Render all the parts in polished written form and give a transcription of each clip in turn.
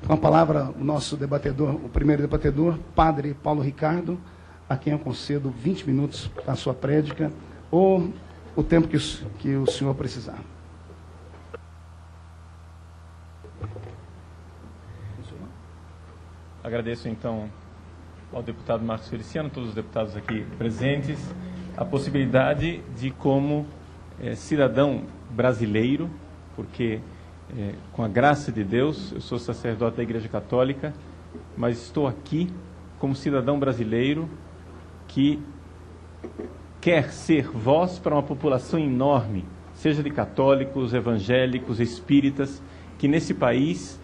Com a palavra, o nosso debatedor, o primeiro debatedor, Padre Paulo Ricardo, a quem eu concedo 20 minutos para a sua prédica, ou o tempo que o senhor precisar. Agradeço, então, ao deputado Marcos Feliciano, todos os deputados aqui presentes, a possibilidade de, como cidadão brasileiro, porque, com a graça de Deus, eu sou sacerdote da Igreja Católica, mas estou aqui como cidadão brasileiro que quer ser voz para uma população enorme, seja de católicos, evangélicos, espíritas, que nesse país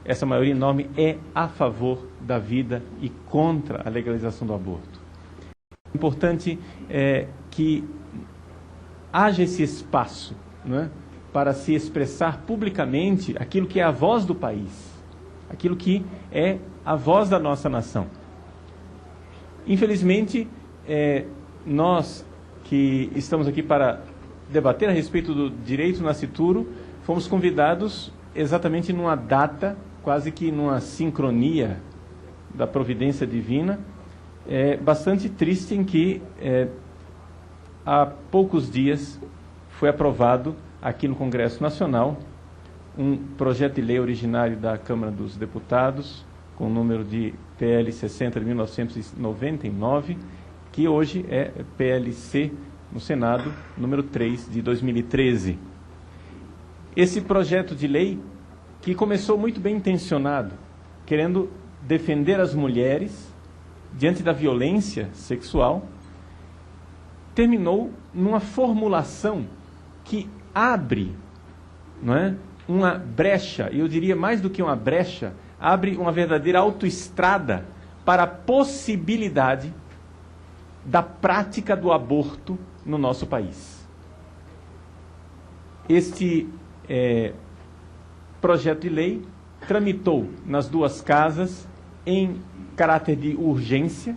essa maioria enorme é a favor da vida e contra a legalização do aborto. O importante é que haja esse espaço, não é, para se expressar publicamente aquilo que é a voz do país, aquilo que é a voz da nossa nação. Infelizmente, nós que estamos aqui para debater a respeito do direito nascituro, fomos convidados exatamente numa data, quase que numa sincronia da providência divina, bastante triste, em que há poucos dias foi aprovado aqui no Congresso Nacional um projeto de lei originário da Câmara dos Deputados, com o número de PL 60 de 1999, que hoje é PLC no Senado, número 3 de 2013. Esse projeto de lei, que começou muito bem intencionado, querendo defender as mulheres diante da violência sexual, terminou numa formulação que abre, não é, uma brecha, e eu diria mais do que uma brecha, abre uma verdadeira autoestrada para a possibilidade da prática do aborto no nosso país. Este projeto de lei tramitou nas duas casas em caráter de urgência,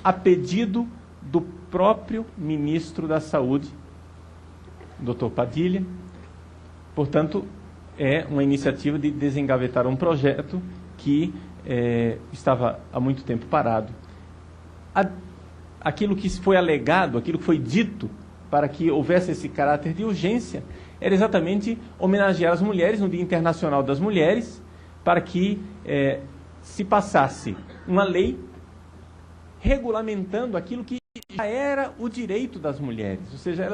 a pedido do próprio ministro da Saúde, Dr. Padilha. Portanto, é uma iniciativa de desengavetar um projeto que estava há muito tempo parado. Aquilo que foi alegado, aquilo que foi dito para que houvesse esse caráter de urgência, era exatamente homenagear as mulheres no Dia Internacional das Mulheres, para que se passasse uma lei regulamentando aquilo que já era o direito das mulheres. Ou seja,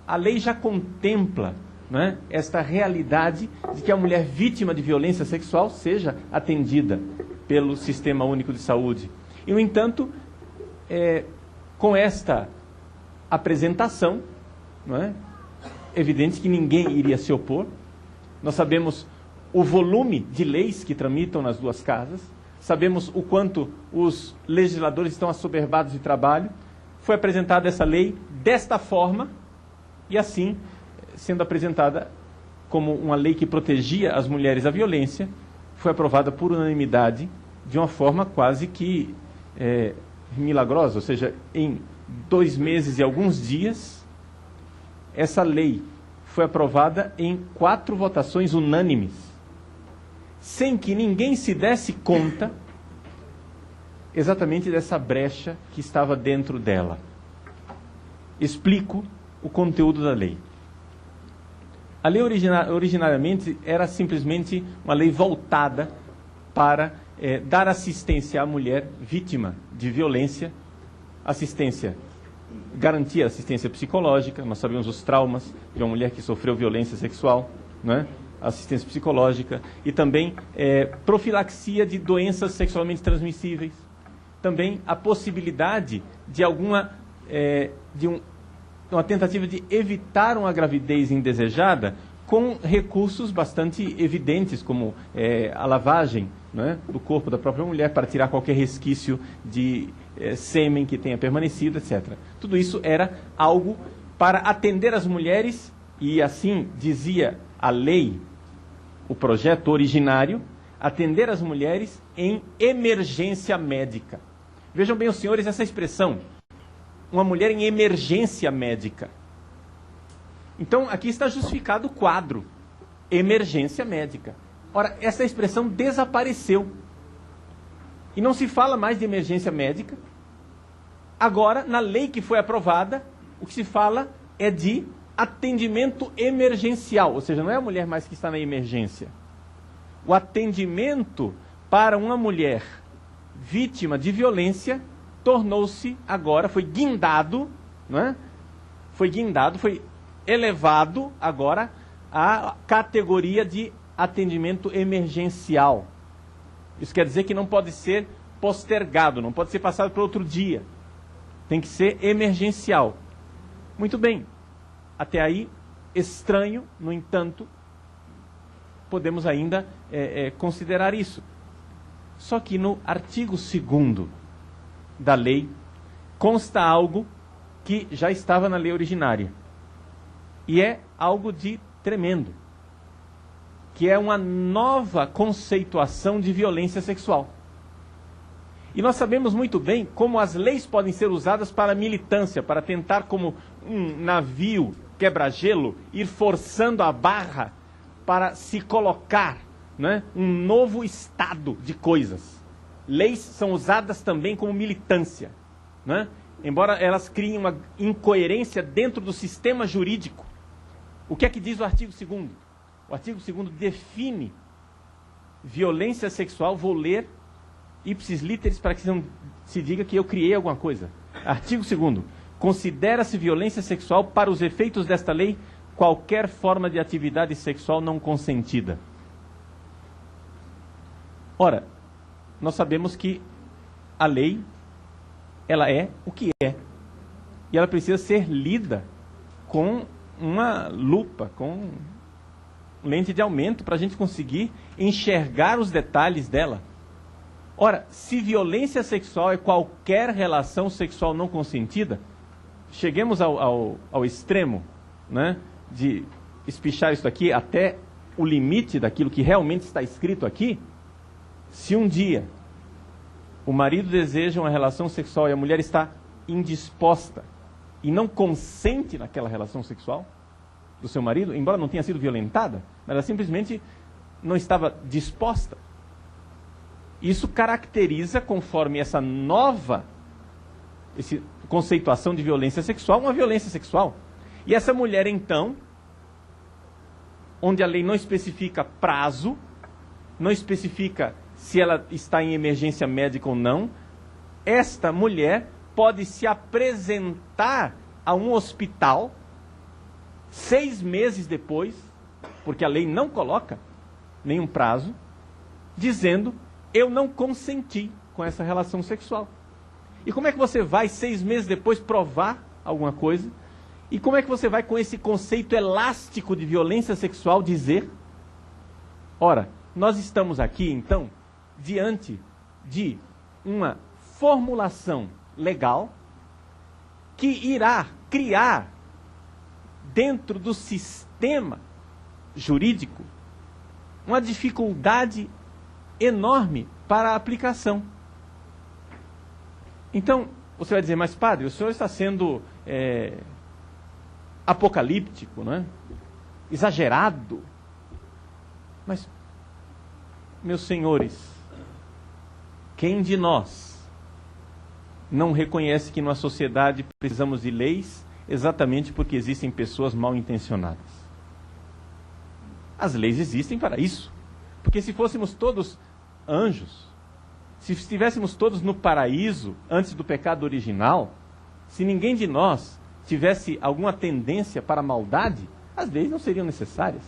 a lei já contempla, não é, esta realidade de que a mulher vítima de violência sexual seja atendida pelo Sistema Único de Saúde. E, no entanto, com esta apresentação, não é evidente que ninguém iria se opor. Nós sabemos o volume de leis que tramitam nas duas casas, sabemos o quanto os legisladores estão assoberbados de trabalho. Foi apresentada essa lei desta forma, e assim, sendo apresentada como uma lei que protegia as mulheres da violência, foi aprovada por unanimidade, de uma forma quase que milagrosa. Ou seja, em 2 meses e alguns dias, essa lei foi aprovada em 4 votações unânimes, sem que ninguém se desse conta exatamente dessa brecha que estava dentro dela. Explico o conteúdo da lei. A lei originariamente era simplesmente uma lei voltada para dar assistência à mulher vítima de violência, garantir assistência psicológica. Nós sabemos os traumas de uma mulher que sofreu violência sexual, né? Assistência psicológica, e também profilaxia de doenças sexualmente transmissíveis. Também a possibilidade de uma tentativa de evitar uma gravidez indesejada com recursos bastante evidentes, como a lavagem, né, do corpo da própria mulher para tirar qualquer resquício de sêmen que tenha permanecido, etc. Tudo isso era algo para atender as mulheres, e assim dizia a lei, o projeto originário, atender as mulheres em emergência médica. Vejam bem, os senhores, essa expressão, uma mulher em emergência médica. Então, aqui está justificado o quadro. emergência médica. Ora, essa expressão desapareceu. E não se fala mais de emergência médica. Agora, na lei que foi aprovada, o que se fala é de atendimento emergencial. Ou seja, não é a mulher mais que está na emergência. O atendimento para uma mulher vítima de violência tornou-se agora, foi guindado, não é? Foi guindado, foi elevado agora à categoria de atendimento emergencial. Isso quer dizer que não pode ser postergado, não pode ser passado para outro dia. Tem que ser emergencial. Muito bem. Até aí, estranho, no entanto, podemos ainda considerar isso. Só que no artigo 2º da lei consta algo que já estava na lei originária. E é algo de tremendo. Que é uma nova conceituação de violência sexual. E nós sabemos muito bem como as leis podem ser usadas para militância, para tentar, como um navio quebra-gelo, ir forçando a barra para se colocar, né, um novo estado de coisas. Leis são usadas também como militância, né? Embora elas criem uma incoerência dentro do sistema jurídico. O que é que diz o artigo 2º? O artigo 2º define violência sexual, vou ler ipsis literis para que não se diga que eu criei alguma coisa. Artigo 2º. Considera-se violência sexual, para os efeitos desta lei, qualquer forma de atividade sexual não consentida. Ora, nós sabemos que a lei, ela é o que é. E ela precisa ser lida com uma lupa, com lente de aumento, para a gente conseguir enxergar os detalhes dela. Ora, se violência sexual é qualquer relação sexual não consentida, cheguemos ao extremo, né, de espichar isso aqui até o limite daquilo que realmente está escrito aqui. Se um dia o marido deseja uma relação sexual e a mulher está indisposta e não consente naquela relação sexual do seu marido, embora não tenha sido violentada, mas ela simplesmente não estava disposta. Isso caracteriza, conforme essa nova conceituação de violência sexual, uma violência sexual. E essa mulher, então, onde a lei não especifica prazo, não especifica se ela está em emergência médica ou não, esta mulher pode se apresentar a um hospital 6 meses depois, porque a lei não coloca nenhum prazo, dizendo: eu não consenti com essa relação sexual. E como é que você vai 6 meses depois provar alguma coisa? E como é que você vai, com esse conceito elástico de violência sexual, dizer? Ora, nós estamos aqui, então, diante de uma formulação legal que irá criar, dentro do sistema jurídico, uma dificuldade enorme para a aplicação. Então, você vai dizer: mas padre, o senhor está sendo apocalíptico, não é? Exagerado. Mas, meus senhores, quem de nós não reconhece que numa sociedade precisamos de leis exatamente porque existem pessoas mal intencionadas? As leis existem para isso. Porque se fôssemos todos anjos, se estivéssemos todos no paraíso antes do pecado original, se ninguém de nós tivesse alguma tendência para a maldade, as leis não seriam necessárias.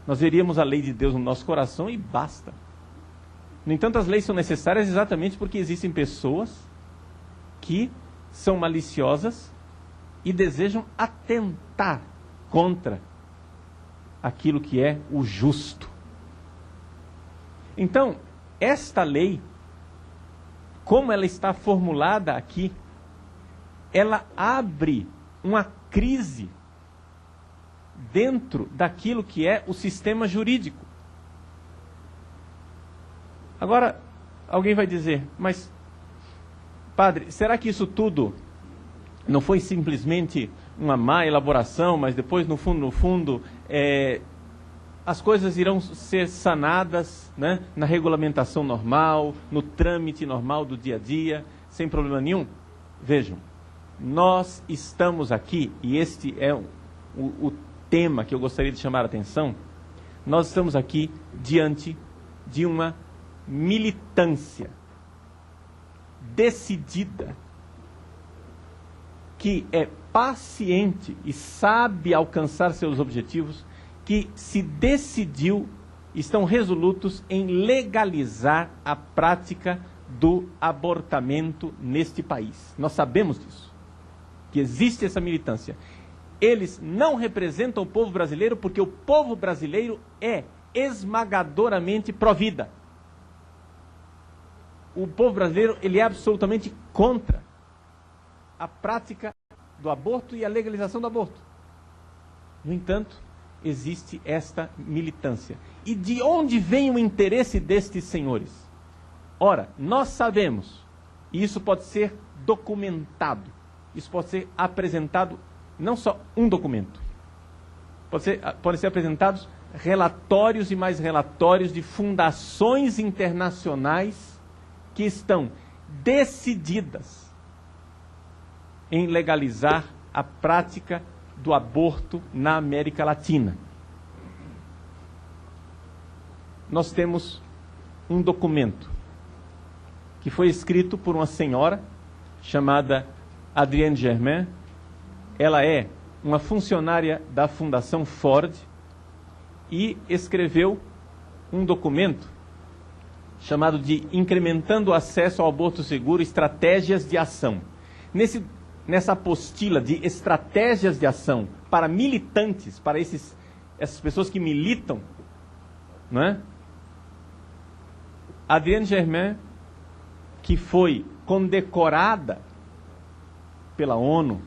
Nós veríamos a lei de Deus no nosso coração e basta. No entanto, as leis são necessárias exatamente porque existem pessoas que são maliciosas e desejam atentar contra aquilo que é o justo. Então, esta lei, como ela está formulada aqui, ela abre uma crise dentro daquilo que é o sistema jurídico. Agora, alguém vai dizer: mas, padre, será que isso tudo não foi simplesmente uma má elaboração, mas depois, no fundo, as coisas irão ser sanadas, né, na regulamentação normal, no trâmite normal do dia a dia, sem problema nenhum. Vejam, nós estamos aqui, e este é o tema que eu gostaria de chamar a atenção, nós estamos aqui diante de uma militância decidida, que é paciente e sabe alcançar seus objetivos, que se decidiu, estão resolutos em legalizar a prática do abortamento neste país. Nós sabemos disso, que existe essa militância. Eles não representam o povo brasileiro, porque o povo brasileiro é esmagadoramente pró-vida. O povo brasileiro, ele é absolutamente contra a prática do aborto e a legalização do aborto. No entanto, existe esta militância. E de onde vem o interesse destes senhores? Ora, nós sabemos, e isso pode ser documentado, isso pode ser apresentado, não só um documento, podem ser apresentados relatórios e mais relatórios de fundações internacionais que estão decididas em legalizar a prática do aborto na América Latina. Nós temos um documento que foi escrito por uma senhora chamada Adrienne Germain. Ela é uma funcionária da Fundação Ford e escreveu um documento chamado de Incrementando o Acesso ao Aborto Seguro, Estratégias de Ação. Nessa apostila de estratégias de ação para militantes, para essas pessoas que militam, não é? Adrienne Germain, que foi condecorada pela ONU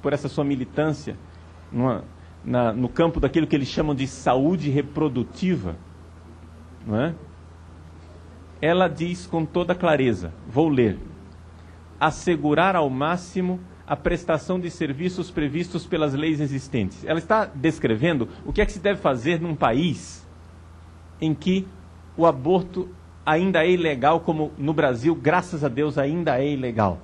por essa sua militância no campo daquilo que eles chamam de saúde reprodutiva, não é? Ela diz com toda clareza, vou ler: assegurar ao máximo a prestação de serviços previstos pelas leis existentes. Ela está descrevendo o que é que se deve fazer num país em que o aborto ainda é ilegal, como no Brasil, graças a Deus, ainda é ilegal.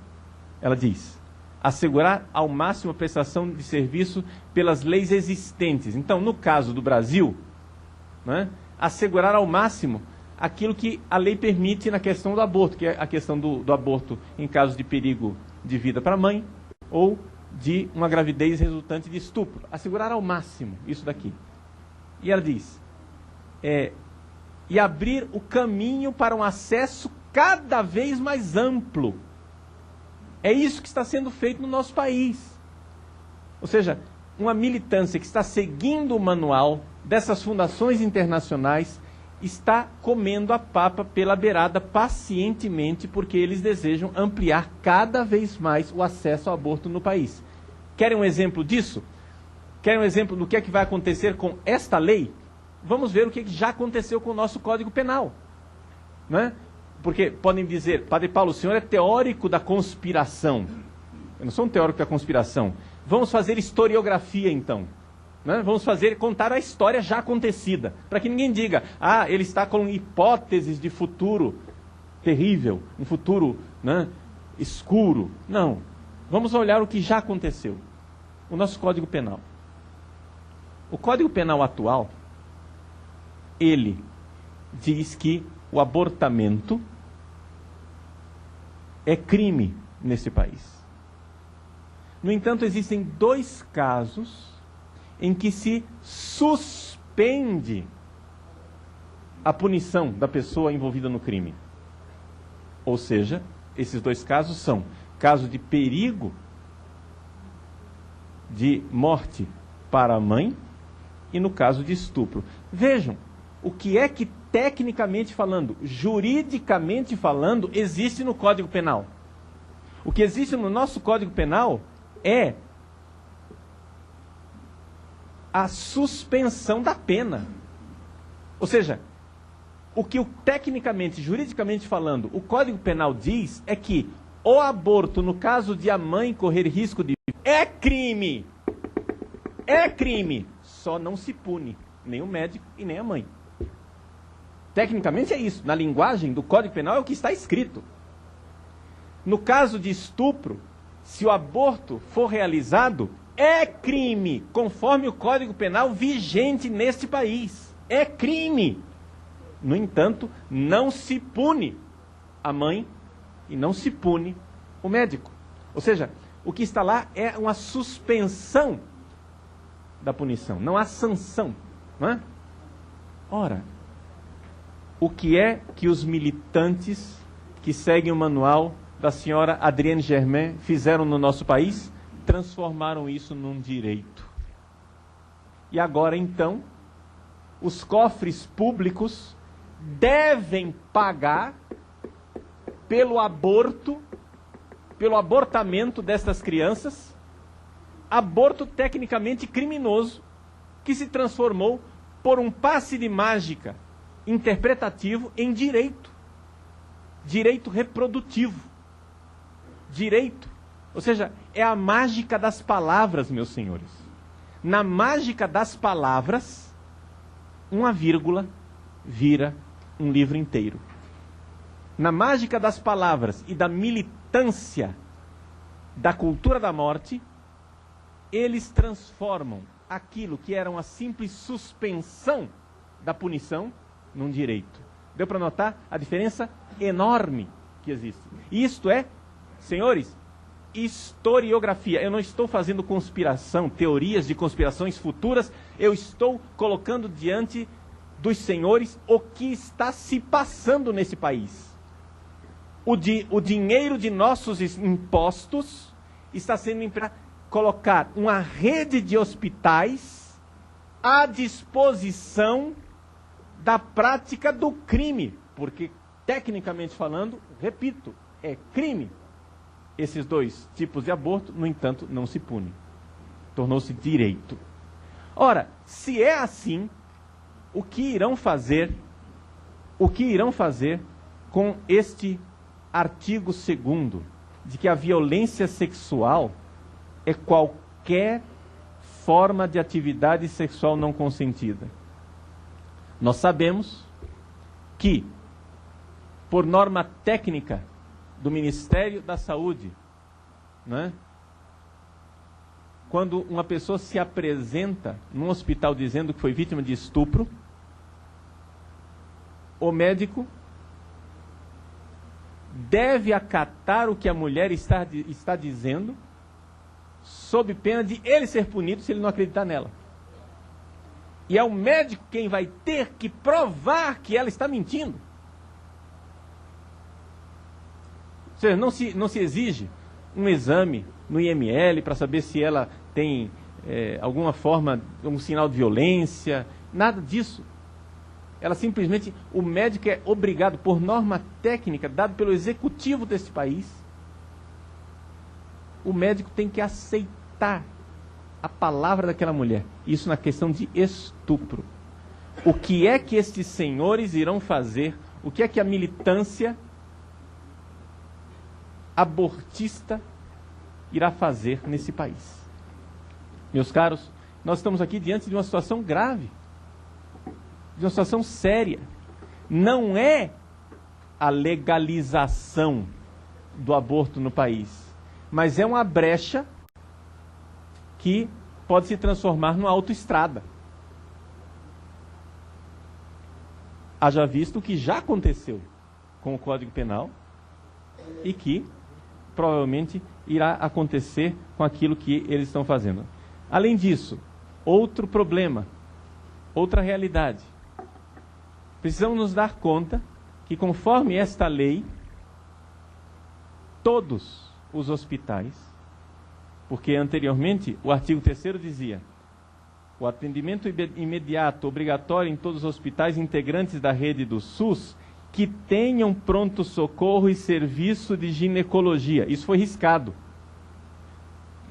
Ela diz: assegurar ao máximo a prestação de serviço pelas leis existentes. Então, no caso do Brasil, né, assegurar ao máximo aquilo que a lei permite na questão do aborto, que é a questão do aborto em caso de perigo de vida para a mãe ou de uma gravidez resultante de estupro. Assegurar ao máximo isso daqui. E ela diz, e abrir o caminho para um acesso cada vez mais amplo. É isso que está sendo feito no nosso país. Ou seja, uma militância que está seguindo o manual dessas fundações internacionais está comendo a papa pela beirada pacientemente, porque eles desejam ampliar cada vez mais o acesso ao aborto no país. Querem um exemplo disso? Querem um exemplo do que é que vai acontecer com esta lei? Vamos ver o que já aconteceu com o nosso Código Penal. Não é? Porque podem dizer, Padre Paulo, o senhor é teórico da conspiração. Eu não sou um teórico da conspiração. Vamos fazer historiografia então. Né? Vamos contar a história já acontecida, para que ninguém diga, ele está com hipóteses de futuro terrível, um futuro, né, escuro. Não, vamos olhar o que já aconteceu. O nosso Código Penal. O Código Penal atual, ele diz que o abortamento é crime nesse país. No entanto, existem 2 casos em que se suspende a punição da pessoa envolvida no crime. Ou seja, esses 2 casos são caso de perigo de morte para a mãe e no caso de estupro. Vejam, o que é que tecnicamente falando, juridicamente falando, existe no Código Penal. O que existe no nosso Código Penal é a suspensão da pena. Ou seja, o que tecnicamente, juridicamente falando, o Código Penal diz é que o aborto, no caso de a mãe correr risco de vida, é crime. É crime. Só não se pune. nem o médico e nem a mãe. Tecnicamente é isso. Na linguagem do Código Penal é o que está escrito. No caso de estupro, se o aborto for realizado, é crime, conforme o Código Penal vigente neste país. É crime. No entanto, não se pune a mãe e não se pune o médico. Ou seja, o que está lá é uma suspensão da punição, não há sanção. Não é? Ora, o que é que os militantes que seguem o manual da senhora Adrienne Germain fizeram no nosso país? Transformaram isso num direito. E agora, então, os cofres públicos devem pagar pelo aborto, pelo abortamento destas crianças, aborto tecnicamente criminoso, que se transformou por um passe de mágica interpretativo em direito. Direito reprodutivo. Direito. Ou seja, é a mágica das palavras, meus senhores. Na mágica das palavras, uma vírgula vira um livro inteiro. Na mágica das palavras e da militância da cultura da morte, eles transformam aquilo que era uma simples suspensão da punição num direito. Deu para notar a diferença enorme que existe? Isto é, senhores, historiografia. Eu não estou fazendo conspiração, teorias de conspirações futuras. Eu estou colocando diante dos senhores o que está se passando nesse país. O dinheiro de nossos impostos está sendo empregado para colocar uma rede de hospitais à disposição da prática do crime, porque, tecnicamente falando, repito, é crime. Esses dois tipos de aborto, no entanto, não se pune. Tornou-se direito. Ora, se é assim, o que irão fazer com este artigo 2º, de que a violência sexual é qualquer forma de atividade sexual não consentida? Nós sabemos que, por norma técnica do Ministério da Saúde, né, quando uma pessoa se apresenta num hospital dizendo que foi vítima de estupro, o médico deve acatar o que a mulher está dizendo, sob pena de ele ser punido se ele não acreditar nela. E é o médico quem vai ter que provar que ela está mentindo. Ou seja, não se exige um exame no IML para saber se ela tem alguma forma, um sinal de violência, nada disso. Ela simplesmente, o médico é obrigado, por norma técnica, dada pelo executivo desse país, o médico tem que aceitar a palavra daquela mulher. Isso na questão de estupro. O que é que estes senhores irão fazer? O que é que a militância abortista irá fazer nesse país? Meus caros, nós estamos aqui diante de uma situação grave, de uma situação séria. Não é a legalização do aborto no país, mas é uma brecha que pode se transformar numa autoestrada. Haja visto o que já aconteceu com o Código Penal e que provavelmente irá acontecer com aquilo que eles estão fazendo. Além disso, outro problema, outra realidade. Precisamos nos dar conta que, conforme esta lei, todos os hospitais, porque anteriormente o artigo 3º dizia: o atendimento imediato obrigatório em todos os hospitais integrantes da rede do SUS que tenham pronto-socorro e serviço de ginecologia. Isso foi riscado.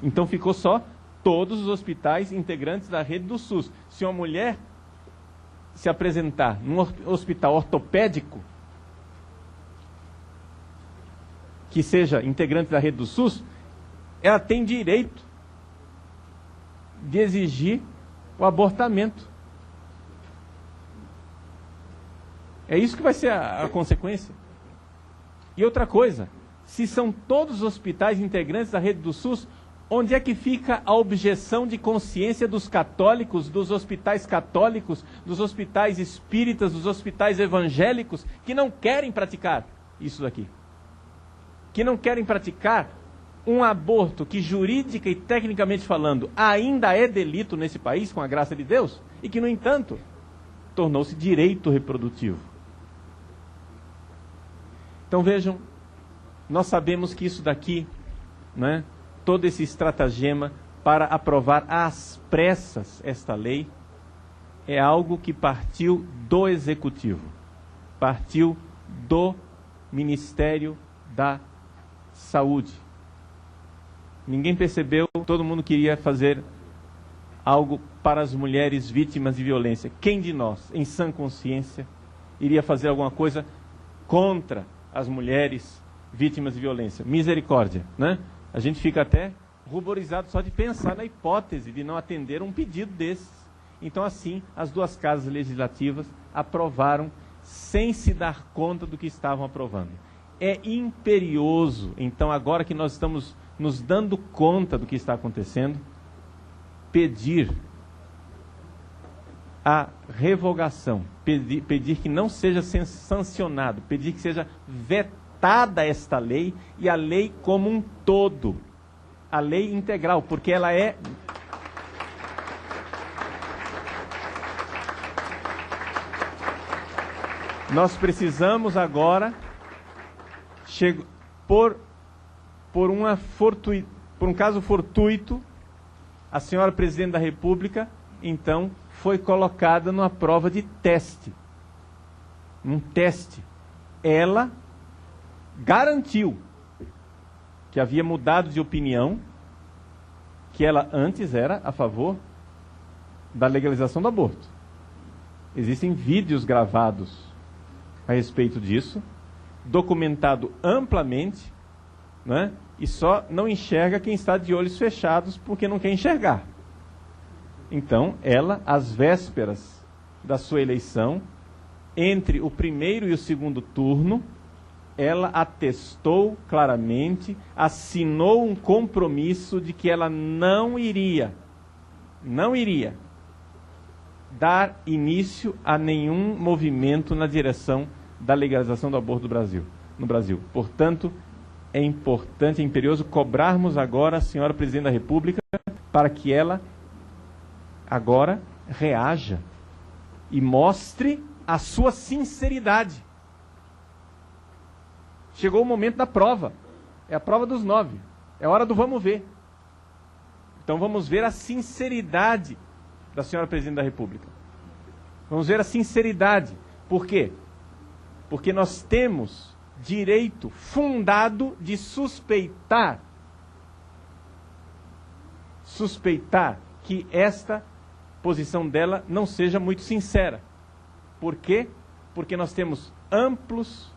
Então ficou só todos os hospitais integrantes da rede do SUS. Se uma mulher se apresentar num hospital ortopédico que seja integrante da rede do SUS, ela tem direito de exigir o abortamento. É isso que vai ser a consequência. E outra coisa, se são todos os hospitais integrantes da rede do SUS, onde é que fica a objeção de consciência dos católicos, dos hospitais católicos, dos hospitais espíritas, dos hospitais evangélicos, que não querem praticar isso daqui? Que não querem praticar um aborto que, jurídica e tecnicamente falando, ainda é delito nesse país, com a graça de Deus, e que, no entanto, tornou-se direito reprodutivo. Então vejam, nós sabemos que isso daqui, né, todo esse estratagema para aprovar às pressas esta lei, é algo que partiu do Executivo, partiu do Ministério da Saúde. Ninguém percebeu, todo mundo queria fazer algo para as mulheres vítimas de violência. Quem de nós, em sã consciência, iria fazer alguma coisa contra as mulheres vítimas de violência? Misericórdia, né? A gente fica até ruborizado só de pensar na hipótese de não atender um pedido desses. Então, assim, as duas casas legislativas aprovaram sem se dar conta do que estavam aprovando. É imperioso, então, agora que nós estamos nos dando conta do que está acontecendo, pedir a revogação, pedir que não seja sancionado, pedir que seja vetada esta lei e a lei como um todo, a lei integral, porque ela é... Nós precisamos agora, por um caso fortuito, a senhora Presidente da República, então, foi colocada numa prova de teste. Um teste. Ela garantiu que havia mudado de opinião, que ela antes era a favor da legalização do aborto. Existem vídeos gravados a respeito disso, documentado amplamente, né? E só não enxerga quem está de olhos fechados porque não quer enxergar. Então, ela, às vésperas da sua eleição, entre o primeiro e o segundo turno, ela atestou claramente, assinou um compromisso de que ela não iria dar início a nenhum movimento na direção da legalização do aborto no Brasil. Portanto, é importante, é imperioso cobrarmos agora a senhora Presidente da República para que ela agora reaja e mostre a sua sinceridade. Chegou o momento da prova. É a prova dos 9. É hora do vamos ver. Então vamos ver a sinceridade da senhora Presidente da República. Vamos ver a sinceridade. Por quê? Porque nós temos direito fundado de suspeitar que esta posição dela não seja muito sincera. Por quê? Porque nós temos amplos,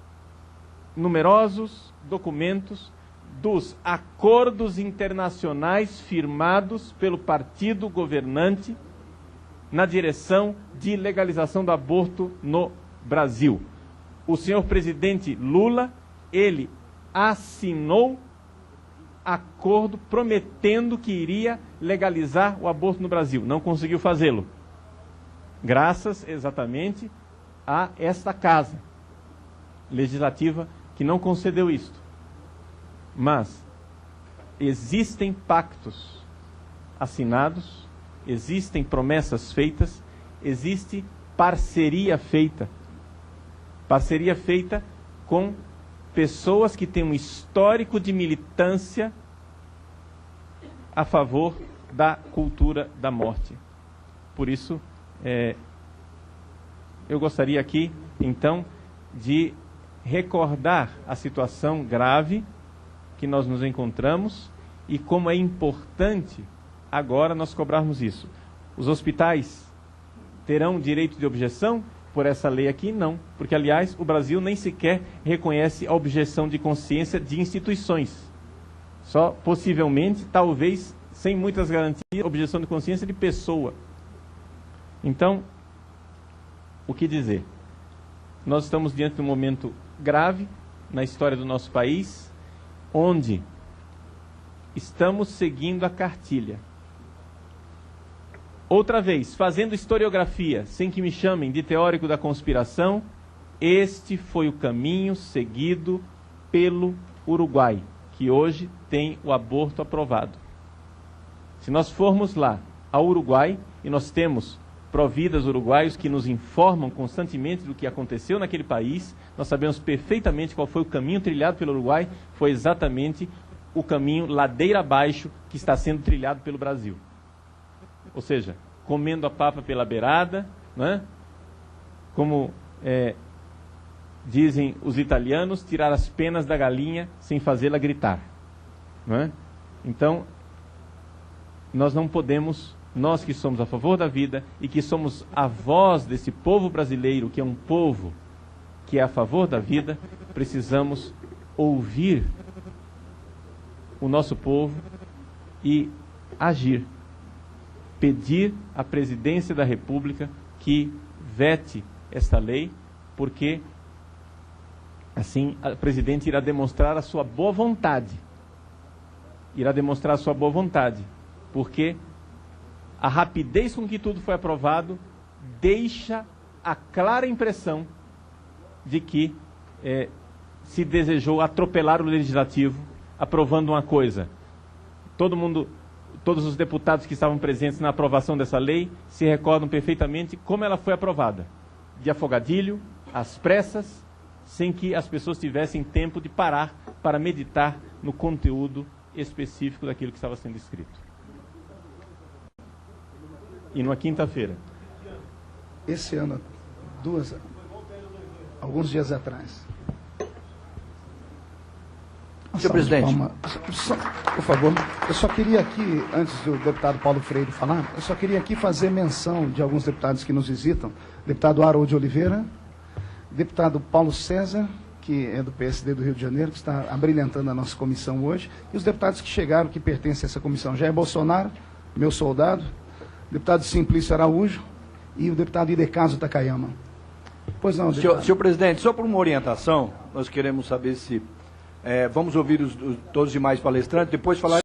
numerosos documentos dos acordos internacionais firmados pelo partido governante na direção de legalização do aborto no Brasil. O senhor presidente Lula, ele assinou acordo prometendo que iria legalizar o aborto no Brasil. Não conseguiu fazê-lo. Graças exatamente a esta casa legislativa que não concedeu isto. Mas existem pactos assinados, existem promessas feitas, existe parceria feita com pessoas que têm um histórico de militância a favor da cultura da morte. Por isso, eu gostaria aqui, então, de recordar a situação grave que nós nos encontramos e como é importante agora nós cobrarmos isso. Os hospitais terão direito de objeção por essa lei aqui? Não, porque, aliás, o Brasil nem sequer reconhece a objeção de consciência de instituições. Só, possivelmente, talvez, sem muitas garantias, objeção de consciência de pessoa. Então, o que dizer? nós estamos diante de um momento grave na história do nosso país, onde estamos seguindo a cartilha. Outra vez, fazendo historiografia, sem que me chamem de teórico da conspiração, este foi o caminho seguido pelo Uruguai, que hoje tem o aborto aprovado. Se nós formos lá ao Uruguai, e nós temos providas uruguaios que nos informam constantemente do que aconteceu naquele país, nós sabemos perfeitamente qual foi o caminho trilhado pelo Uruguai, foi exatamente o caminho ladeira abaixo que está sendo trilhado pelo Brasil. Ou seja, comendo a papa pela beirada, né? Como dizem os italianos, tirar as penas da galinha sem fazê-la gritar. Né? Então, nós não podemos, nós que somos a favor da vida e que somos a voz desse povo brasileiro, que é um povo que é a favor da vida, precisamos ouvir o nosso povo e agir. Pedir à presidência da República que vete esta lei, porque assim a presidente irá demonstrar a sua boa vontade. Irá demonstrar a sua boa vontade, porque a rapidez com que tudo foi aprovado deixa a clara impressão de que se desejou atropelar o legislativo aprovando uma coisa. Todos os deputados que estavam presentes na aprovação dessa lei se recordam perfeitamente como ela foi aprovada. De afogadilho, às pressas, sem que as pessoas tivessem tempo de parar para meditar no conteúdo específico daquilo que estava sendo escrito. E numa quinta-feira. Esse ano, alguns dias atrás. Senhor presidente. Por favor, eu só queria aqui, antes do deputado Paulo Freire falar, eu só queria aqui fazer menção de alguns deputados que nos visitam. Deputado Harold Oliveira, deputado Paulo César, que é do PSD do Rio de Janeiro, que está abrilhantando a nossa comissão hoje, e os deputados que chegaram, que pertencem a essa comissão. Jair Bolsonaro, meu soldado, deputado Simplício Araújo e o deputado Idecaso Takayama. Pois não, deputado. Senhor presidente, só por uma orientação, nós queremos saber se vamos ouvir todos os demais palestrantes, depois falar